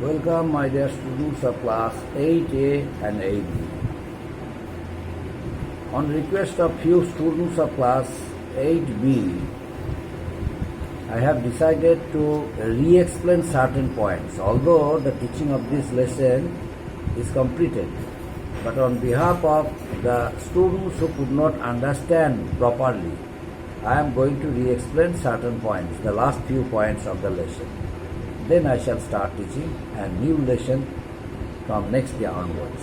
Welcome, my dear students of class 8A and 8B. On request of few students of class 8B, I have decided to re-explain certain points, although the teaching of this lesson is completed. But on behalf of the students who could not understand properly, I am going to re-explain certain points, the last few points of the lesson. Then I shall start teaching a new lesson from next year onwards.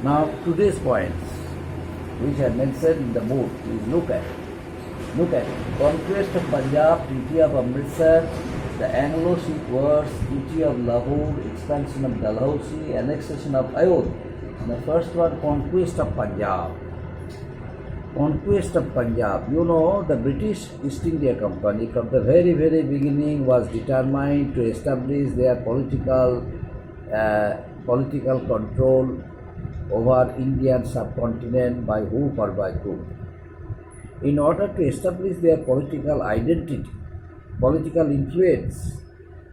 Now today's points, which I mentioned in the book, please look at it. Look at it. Conquest of Punjab, Treaty of Amritsar, the Anglo-Sikh Wars, Treaty of Lahore, expansion of Dalhousie, annexation of Ayodhya. The first one, conquest of Punjab. Conquest of Punjab. You know, the British East India Company from the very beginning was determined to establish their political control over Indian subcontinent by hook or by crook. In order to establish their political identity, political influence,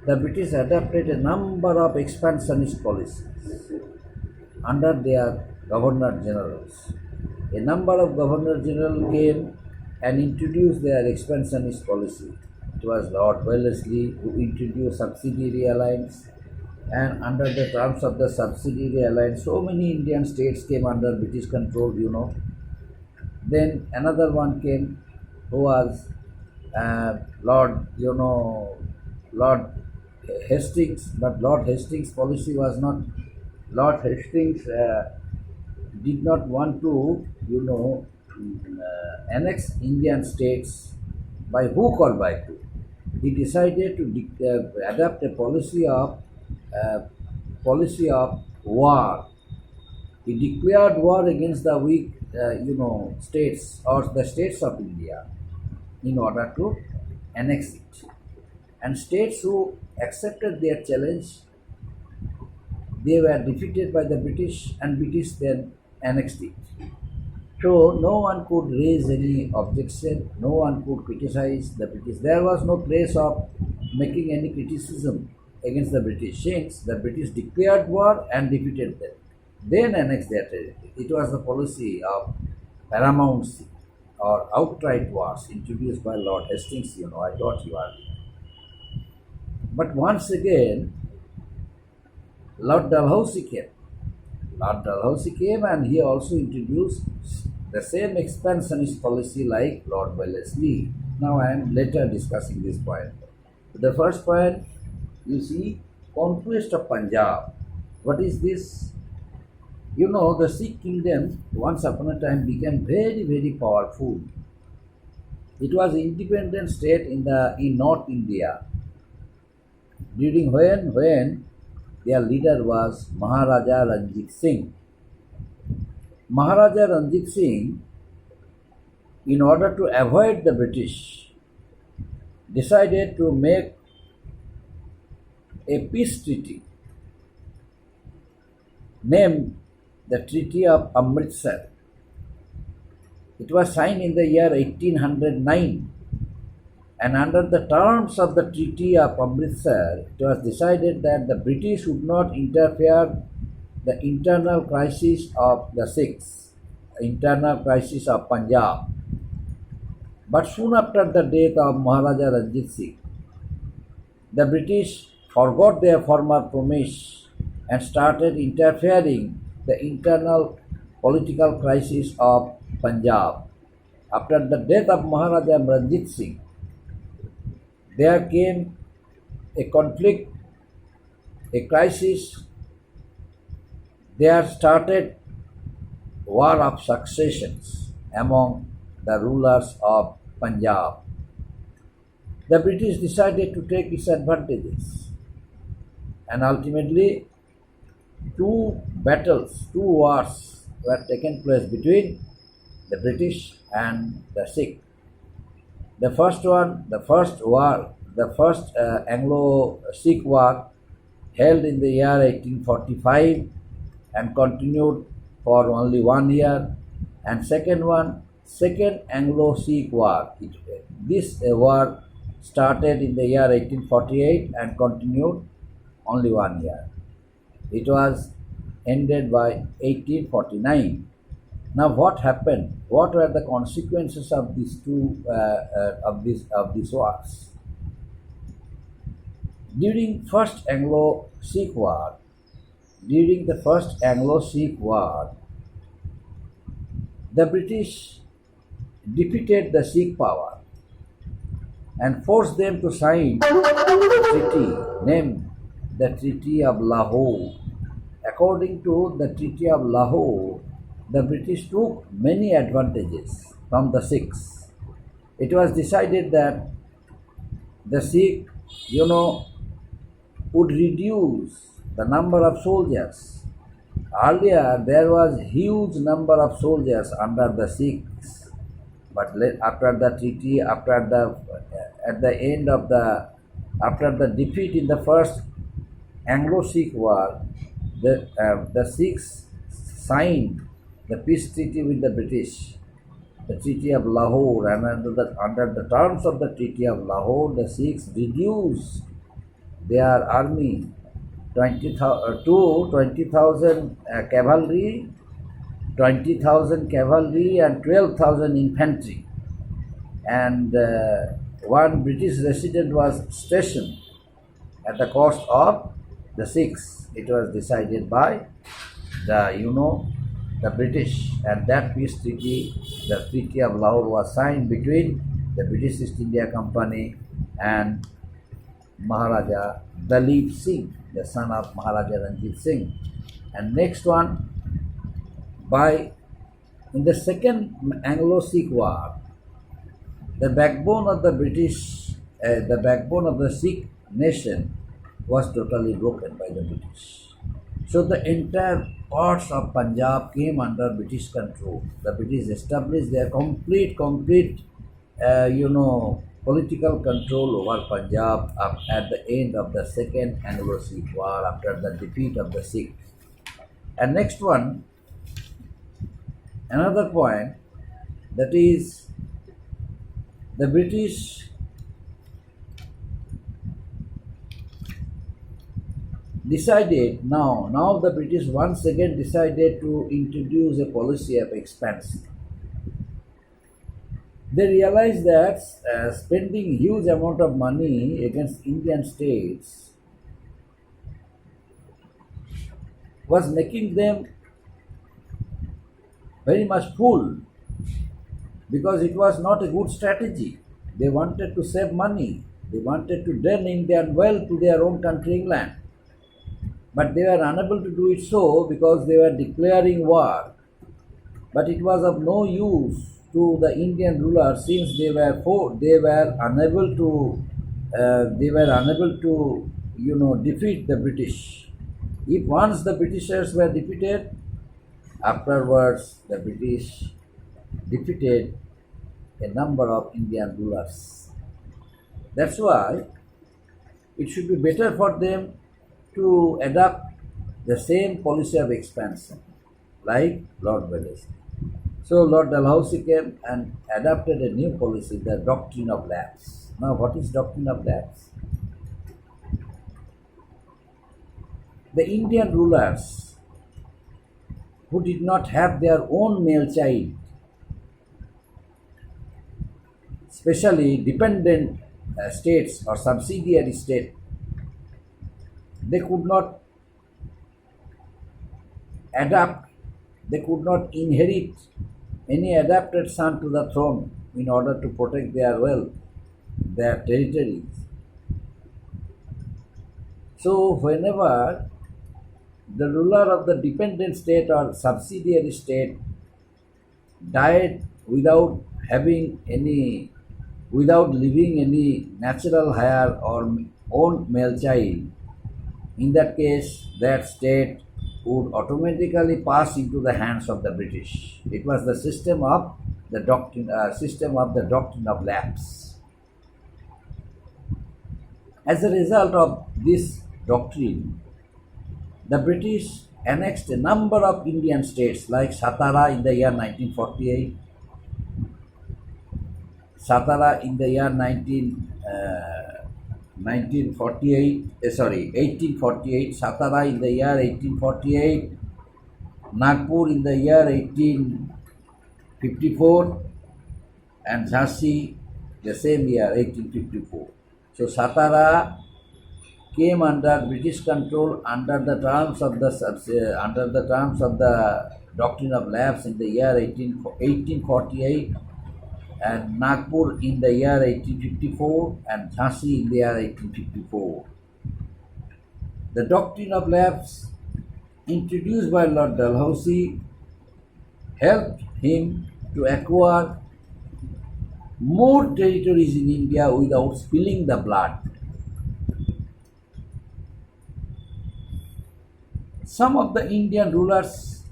the British adopted a number of expansionist policies under their governor-generals. A number of governor-general came and introduced their expansionist policy. It was Lord Wellesley who introduced subsidiary alliance, and under the terms of the subsidiary alliance, so many Indian states came under British control, you know. Then another one came who was Lord Hastings, but Lord Hastings' policy was not, Lord Hastings did not want to, annex Indian states by hook or by crook. He decided to adopt a policy of war. He declared war against the weak, states or the states of India in order to annex it. And states who accepted their challenge, they were defeated by the British, and British then annexed it. So no one could raise any objection, no one could criticize the British. There was no place of making any criticism against the British, since the British declared war and defeated them, then annexed their territory. It was the policy of paramountcy or outright wars introduced by Lord Hastings, I thought you are. But once again, Lord Dalhousie came. Lord Dalhousie came and he also introduced the same expansionist policy like Lord Wellesley. Now I am later discussing this point. The first point, you see, conquest of Punjab. What is this? The Sikh kingdom once upon a time became very powerful. It was an independent state in North India. During when their leader was Maharaja Ranjit Singh. Maharaja Ranjit Singh, in order to avoid the British, decided to make a peace treaty named the Treaty of Amritsar. It was signed in the year 1809. And under the terms of the Treaty of Amritsar, it was decided that the British would not interfere the internal crisis of the Sikhs, internal crisis of Punjab. But soon after the death of Maharaja Ranjit Singh, the British forgot their former promise and started interfering the internal political crisis of Punjab. After the death of Maharaja Ranjit Singh, there came a conflict, a crisis. There started war of successions among the rulers of Punjab. The British decided to take its advantages, and ultimately two wars were taken place between the British and the Sikh. The first Anglo-Sikh war held in the year 1845 and continued for only 1 year, and second Anglo-Sikh war. This war started in the year 1848 and continued only 1 year. It was ended by 1849. Now, what happened? What were the consequences of these two of these wars? During during the first Anglo-Sikh War, the British defeated the Sikh power and forced them to sign a treaty named the Treaty of Lahore. According to the Treaty of Lahore, the British took many advantages from the Sikhs. It was decided that the Sikh, would reduce the number of soldiers. Earlier, there was huge number of soldiers under the Sikhs, but after the treaty, at the end of after the defeat in the first Anglo-Sikh War, the Sikhs signed the peace treaty with the British, the Treaty of Lahore, and under the terms of the Treaty of Lahore, the Sikhs reduced their army to 20,000 cavalry, 20,000 cavalry, and 12,000 infantry. And one British resident was stationed at the cost of the Sikhs. It was decided by the British, and that peace treaty, the Treaty of Lahore, was signed between the British East India Company and Maharaja Dalip Singh, the son of Maharaja Ranjit Singh. And next one, in the second Anglo-Sikh War, the backbone of the backbone of the Sikh nation was totally broken by the British. So the entire parts of Punjab came under British control. The British established their complete, political control over Punjab at the end of the second Anglo-Sikh War after the defeat of the Sikhs. And next one, another point, that is the British decided now the British once again decided to introduce a policy of expansion. They realized that spending huge amount of money against Indian states was making them very much fool, because it was not a good strategy. They wanted to save money. They wanted to drain Indian wealth to their own country, England. But they were unable to do it so because they were declaring war. But it was of no use to the Indian rulers, since they were unable to defeat the British. If once the Britishers were defeated, afterwards the British defeated a number of Indian rulers. That's why it should be better for them to adopt the same policy of expansion like Lord Wellesley. So Lord Dalhousie came and adopted a new policy, the doctrine of lapse. Now, what is doctrine of lapse? The Indian rulers who did not have their own male child, especially dependent states or subsidiary state, they could not they could not inherit any adopted son to the throne in order to protect their wealth, their territories. So whenever the ruler of the dependent state or subsidiary state died without leaving any natural heir or own male child, in that case that state would automatically pass into the hands of the British. It was the system of the doctrine of lapse. As a result of this doctrine, the British annexed a number of Indian states like Satara in the year 1948, Satara in the year 1848, Satara in the year 1848, Nagpur in the year 1854, and Jhansi the same year 1854. So Satara came under British control under the terms of the doctrine of lapse in the year 1848, and Nagpur in the year 1854, and Jhansi in the year 1854. The doctrine of lapse introduced by Lord Dalhousie helped him to acquire more territories in India without spilling the blood. Some of the Indian rulers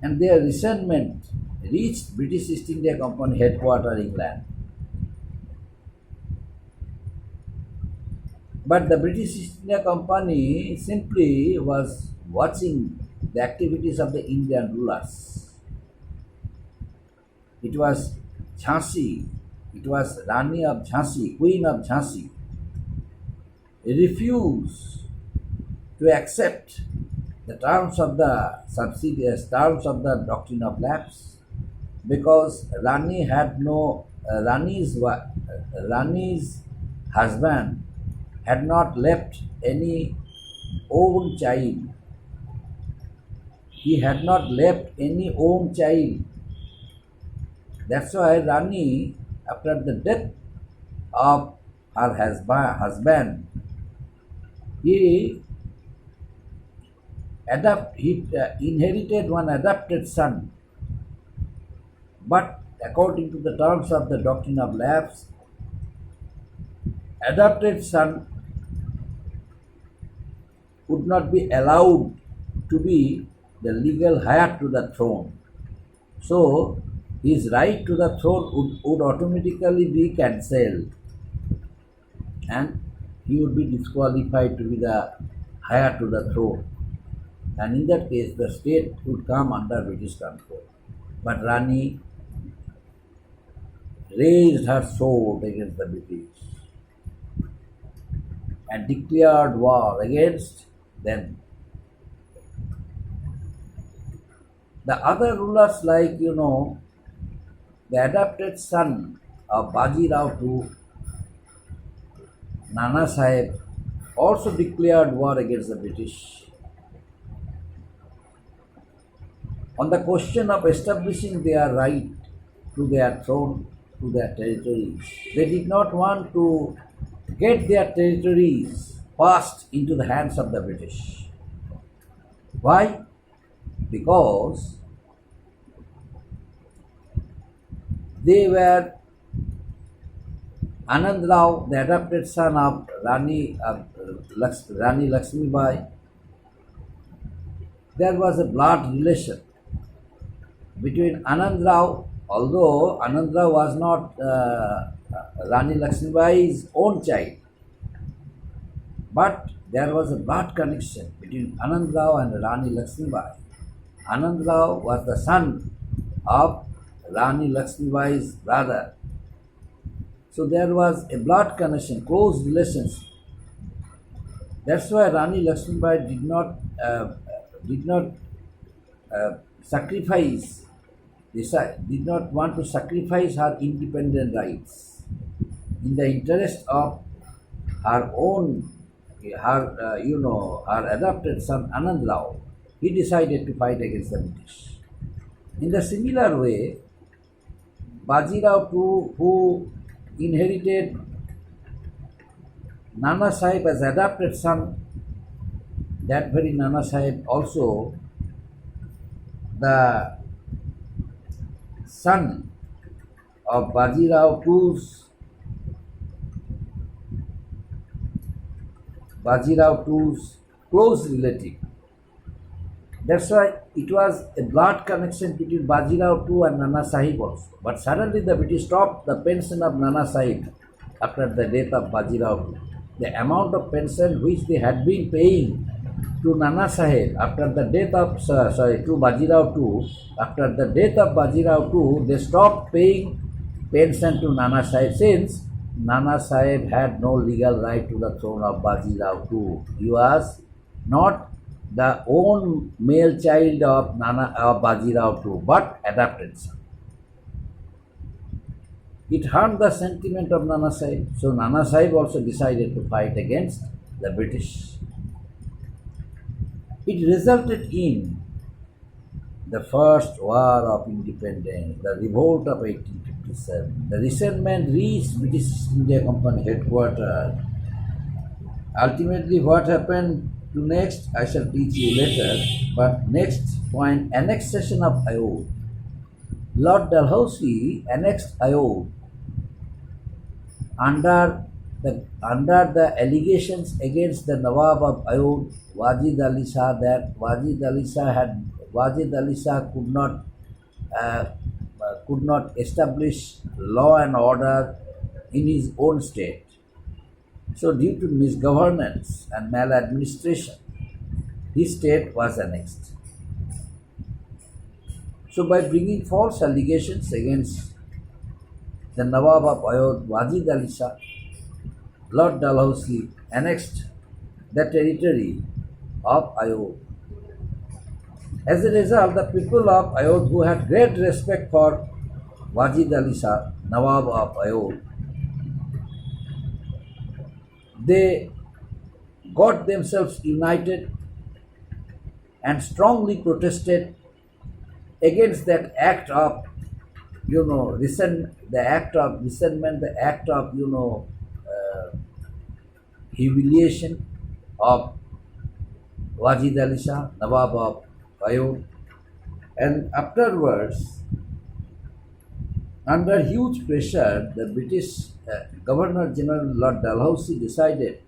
and their resentment reached British East India Company headquarters, England. But the British East India Company simply was watching the activities of the Indian rulers. It was Jhansi, it was Rani of Jhansi, Queen of Jhansi, refused to accept the terms of the terms of the doctrine of lapse, because Rani's husband had not left any own child. He had not left any own child. That's why Rani, after the death of her husband, he inherited one adopted son. But according to the terms of the doctrine of lapse, adopted son would not be allowed to be the legal heir to the throne. So his right to the throne would automatically be cancelled, and he would be disqualified to be the heir to the throne. And in that case, the state would come under British control. But Rani raised her sword against the British and declared war against them. The other rulers, like the adopted son of Bajirao II, Nana Sahib, also declared war against the British. On the question of establishing their right to their throne, to their territories, they did not want to get their territories passed into the hands of the British. Why? Because they were Anand Rao, the adopted son of Rani Lakshmi Bai. There was a blood relation between Anand Rao, although Anand Rao was not Rani Lakshmi Bai's own child, but there was a blood connection between Anand Rao and Rani Lakshmi Bai. Anand Rao was the son of Rani Lakshmi Bai's brother. So there was a blood connection, close relations. That's why Rani Lakshmi Bai did not want to sacrifice her independent rights in the interest of her adopted son Anand Rao. He decided to fight against the British. In the similar way, Bajirao II, who inherited Nana Sahib as adopted son, that very Nana Sahib also, the son of Bajirao II's close relative. That's why it was a blood connection between Bajirao II and Nana Sahib also. But suddenly the British stopped the pension of Nana Sahib after the death of Bajirao II. The amount of pension which they had been paying to Nana Sahib after the death of to Bajirao II, after the death of Bajirao II, they stopped paying pension to Nana Sahib, since Nana Sahib had no legal right to the throne of Bajirao too. He was not the own male child of Bajirao too, but adopted son. It harmed the sentiment of Nana Sahib. So Nana Sahib also decided to fight against the British. It resulted in the first war of independence, the revolt of 1857. The resentment reached British East India Company headquarters. Ultimately, what happened to next, I shall teach you later. But next point, annexation of Ayodhya. Lord Dalhousie annexed Ayodhya under the allegations against the Nawab of Ayodhya, Wajid Ali Shah, that Wajid Ali Shah could not establish law and order in his own state. So, due to misgovernance and maladministration, his state was annexed. So, by bringing false allegations against the Nawab of Ayodhya, Wajid Ali Shah, Lord Dalhousie annexed the territory of Ayodhya. As a result, the people of Ayodhya, who had great respect for Wajid Ali Shah, Nawab of Ayodhya, they got themselves united and strongly protested against that act of, resentment, the act of humiliation of Wajid Ali Shah, Nawab of Ayodhya. And afterwards, under huge pressure, the British Governor General Lord Dalhousie decided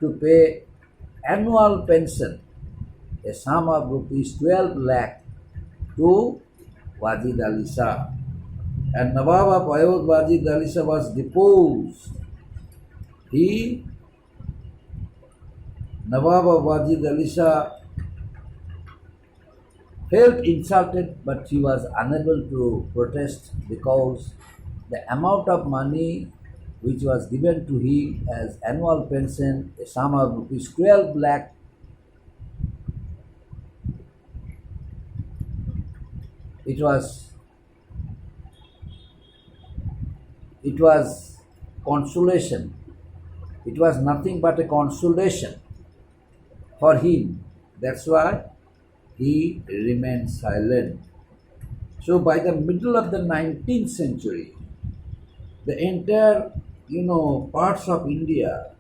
to pay annual pension, a sum of rupees 12 lakh, to Wajid Ali Shah. And Nawab of Ayodhya, Wajid Ali Shah, was deposed. Nawab of Wajid Ali Shah, felt insulted, but he was unable to protest because the amount of money which was given to him as annual pension, a sum of rupees 12 lakh, it was consolation. It was nothing but a consolation for him. That's why he remained silent. So by the middle of the 19th century, the entire, parts of India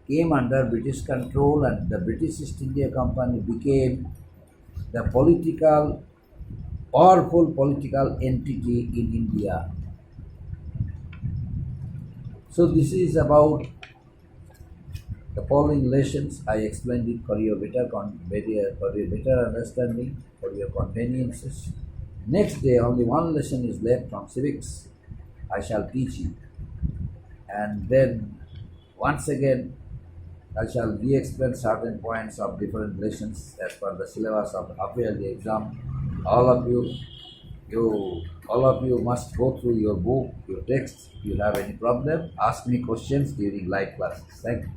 came under British control, and the British East India Company became the powerful political entity in India. So this is about the following lessons. I explained it for your better understanding, for your conveniences. Next day, only one lesson is left from civics. I shall teach you. And then, once again, I shall re-explain certain points of different lessons as per the syllabus of half-yearly exam. All of you must go through your book, your text. If you have any problem, ask me questions during live classes. Thank you.